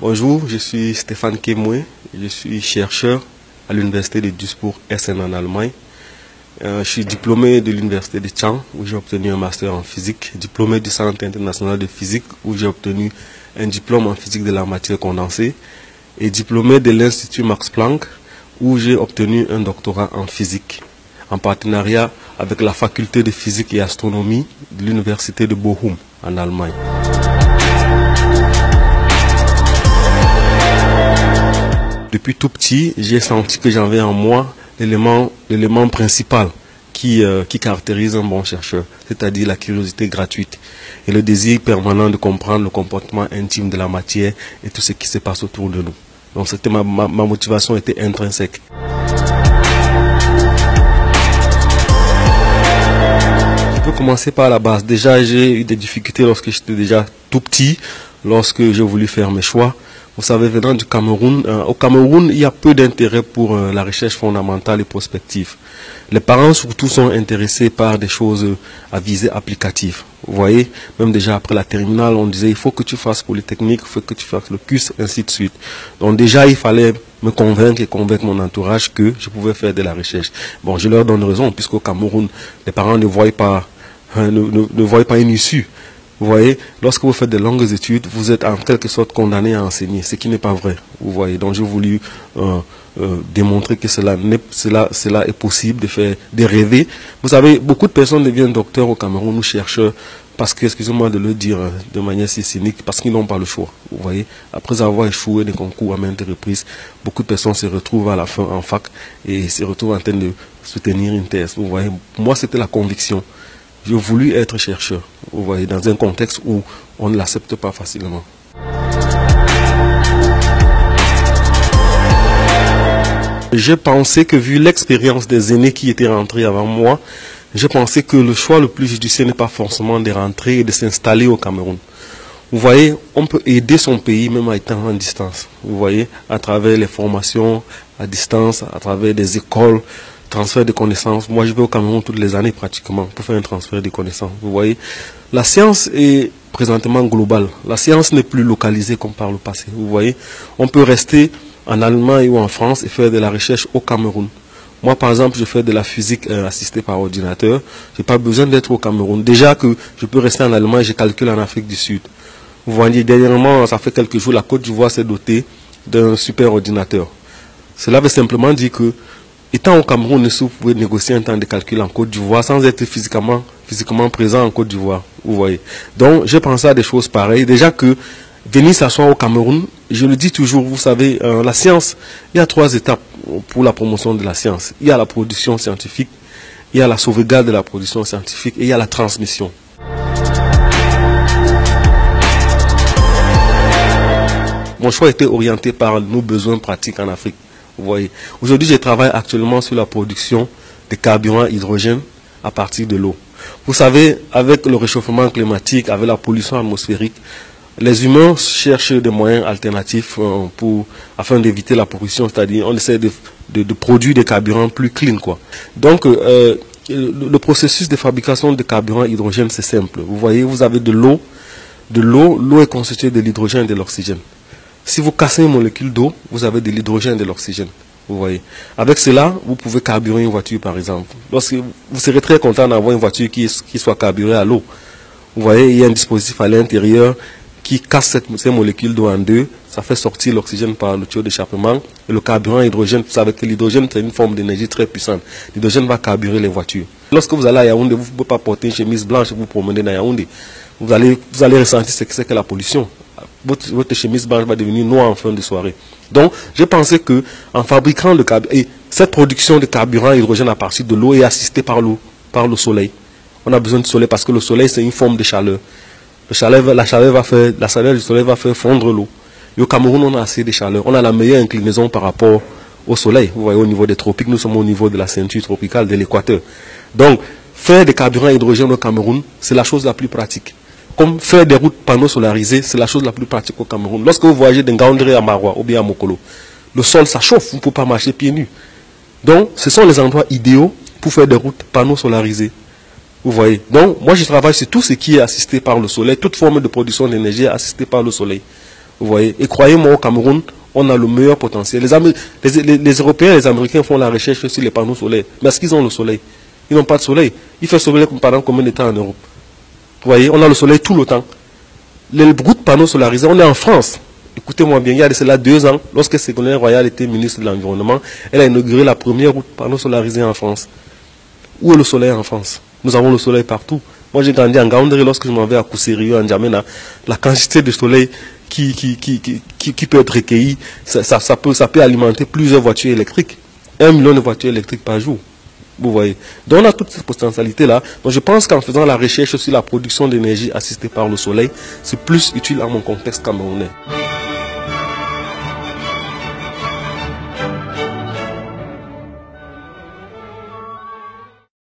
Bonjour, je suis Stéphane Kemoué, je suis chercheur à l'université de Duisbourg-Essen en Allemagne. Je suis diplômé de l'université de Caen où j'ai obtenu un master en physique, diplômé du Centre international de physique où j'ai obtenu un diplôme en physique de la matière condensée et diplômé de l'Institut Max Planck où j'ai obtenu un doctorat en physique en partenariat avec la faculté de physique et astronomie de l'université de Bochum en Allemagne. Depuis tout petit, j'ai senti que j'avais en moi l'élément principal qui caractérise un bon chercheur, c'est-à-dire la curiosité gratuite et le désir permanent de comprendre le comportement intime de la matière et tout ce qui se passe autour de nous. Donc ma motivation était intrinsèque. Je peux commencer par la base. Déjà, j'ai eu des difficultés lorsque j'étais déjà tout petit, lorsque j'ai voulu faire mes choix. Vous savez, venant du Cameroun, au Cameroun, il y a peu d'intérêt pour la recherche fondamentale et prospective. Les parents surtout sont intéressés par des choses à visée applicative. Vous voyez, même déjà après la terminale, on disait il faut que tu fasses Polytechnique, il faut que tu fasses le CUS, ainsi de suite. Donc déjà, il fallait me convaincre et convaincre mon entourage que je pouvais faire de la recherche. Bon, je leur donne raison, puisqu'au Cameroun, les parents ne voient pas une issue. Vous voyez, lorsque vous faites de longues études, vous êtes en quelque sorte condamné à enseigner, ce qui n'est pas vrai. Vous voyez, donc j'ai voulu démontrer que cela est possible, de rêver. Vous savez, beaucoup de personnes deviennent docteurs au Cameroun ou chercheurs parce que, excusez-moi de le dire de manière si cynique, parce qu'ils n'ont pas le choix. Vous voyez, après avoir échoué des concours à maintes reprises, beaucoup de personnes se retrouvent à la fin en fac et se retrouvent en train de soutenir une thèse. Vous voyez, pour moi c'était la conviction. J'ai voulu être chercheur, vous voyez, dans un contexte où on ne l'accepte pas facilement. J'ai pensé que vu l'expérience des aînés qui étaient rentrés avant moi, j'ai pensé que le choix le plus judicieux n'est pas forcément de rentrer et de s'installer au Cameroun. Vous voyez, on peut aider son pays même en étant en distance. Vous voyez, à travers les formations à distance, à travers des écoles, transfert de connaissances. Moi, je vais au Cameroun toutes les années pratiquement pour faire un transfert de connaissances. Vous voyez, la science est présentement globale. La science n'est plus localisée comme par le passé. Vous voyez, on peut rester en Allemagne ou en France et faire de la recherche au Cameroun. Moi, par exemple, je fais de la physique assistée par ordinateur. Je n'ai pas besoin d'être au Cameroun. Déjà que je peux rester en Allemagne, je calcule en Afrique du Sud. Vous voyez, dernièrement, ça fait quelques jours, la Côte d'Ivoire s'est dotée d'un super ordinateur. Cela veut simplement dire que étant au Cameroun, vous pouvez négocier un temps de calcul en Côte d'Ivoire sans être physiquement présent en Côte d'Ivoire. Vous voyez. Donc, j'ai pensé à des choses pareilles. Déjà que venir s'asseoir au Cameroun, je le dis toujours, vous savez, la science, il y a 3 étapes pour la promotion de la science. Il y a la production scientifique, il y a la sauvegarde de la production scientifique et il y a la transmission. Mon choix était orienté par nos besoins pratiques en Afrique. Vous voyez. Aujourd'hui, je travaille actuellement sur la production de carburant hydrogène à partir de l'eau. Vous savez, avec le réchauffement climatique, avec la pollution atmosphérique, les humains cherchent des moyens alternatifs afin d'éviter la pollution, c'est-à-dire on essaie de produire des carburants plus clean, quoi. Donc, le processus de fabrication de carburant hydrogène, c'est simple. Vous voyez, vous avez de l'eau. L'eau est constituée de l'hydrogène et de l'oxygène. Si vous cassez une molécule d'eau, vous avez de l'hydrogène et de l'oxygène. Vous voyez. Avec cela, vous pouvez carburer une voiture, par exemple. Lorsque vous serez très content d'avoir une voiture qui soit carburée à l'eau. Vous voyez, il y a un dispositif à l'intérieur qui casse ces molécules d'eau en deux. Ça fait sortir l'oxygène par le tuyau d'échappement. Et le carburant hydrogène, vous savez que l'hydrogène, c'est une forme d'énergie très puissante. L'hydrogène va carburer les voitures. Lorsque vous allez à Yaoundé, vous ne pouvez pas porter une chemise blanche et vous promener dans Yaoundé. Vous allez ressentir ce que c'est que la pollution. Votre chemise blanche va devenir noire en fin de soirée. Donc, j'ai pensé que en fabriquant le carburant, et cette production de carburant hydrogène à partir de l'eau est assistée par le soleil. On a besoin du soleil parce que le soleil, c'est une forme de chaleur. La chaleur du soleil va faire fondre l'eau. Et au Cameroun, on a assez de chaleur. On a la meilleure inclinaison par rapport au soleil. Vous voyez, au niveau des tropiques, nous sommes au niveau de la ceinture tropicale, de l'équateur. Donc, faire des carburants hydrogène au Cameroun, c'est la chose la plus pratique. Comme faire des routes panneaux solarisés, c'est la chose la plus pratique au Cameroun. Lorsque vous voyagez de Ngaoundéré à Maroua ou bien à Mokolo, le sol, ça chauffe, vous ne pouvez pas marcher pieds nus. Donc, ce sont les endroits idéaux pour faire des routes panneaux solarisés. Vous voyez. Donc, moi, je travaille sur tout ce qui est assisté par le soleil, toute forme de production d'énergie est assistée par le soleil. Vous voyez. Et croyez-moi, au Cameroun, on a le meilleur potentiel. Les Européens et les Américains font la recherche sur les panneaux solaires. Mais est-ce qu'ils ont le soleil? Ils n'ont pas de soleil. Il fait soleil pendant combien de temps en Europe? Vous voyez, on a le soleil tout le temps. Les routes panneaux solarisés, on est en France. Écoutez-moi bien, il y a de cela 2 ans, lorsque Ségolène Royal était ministre de l'Environnement, elle a inauguré la première route panneaux solarisée en France. Où est le soleil en France? Nous avons le soleil partout. Moi, j'ai grandi en Gaoundéré lorsque je m'en vais à Koussérieux, en Djamena. La quantité de soleil qui peut être recueillie, ça peut alimenter plusieurs voitures électriques. 1 million de voitures électriques par jour. Vous voyez. Donc on a toute cette potentialité-là. Donc je pense qu'en faisant la recherche sur la production d'énergie assistée par le soleil, c'est plus utile à mon contexte camerounais.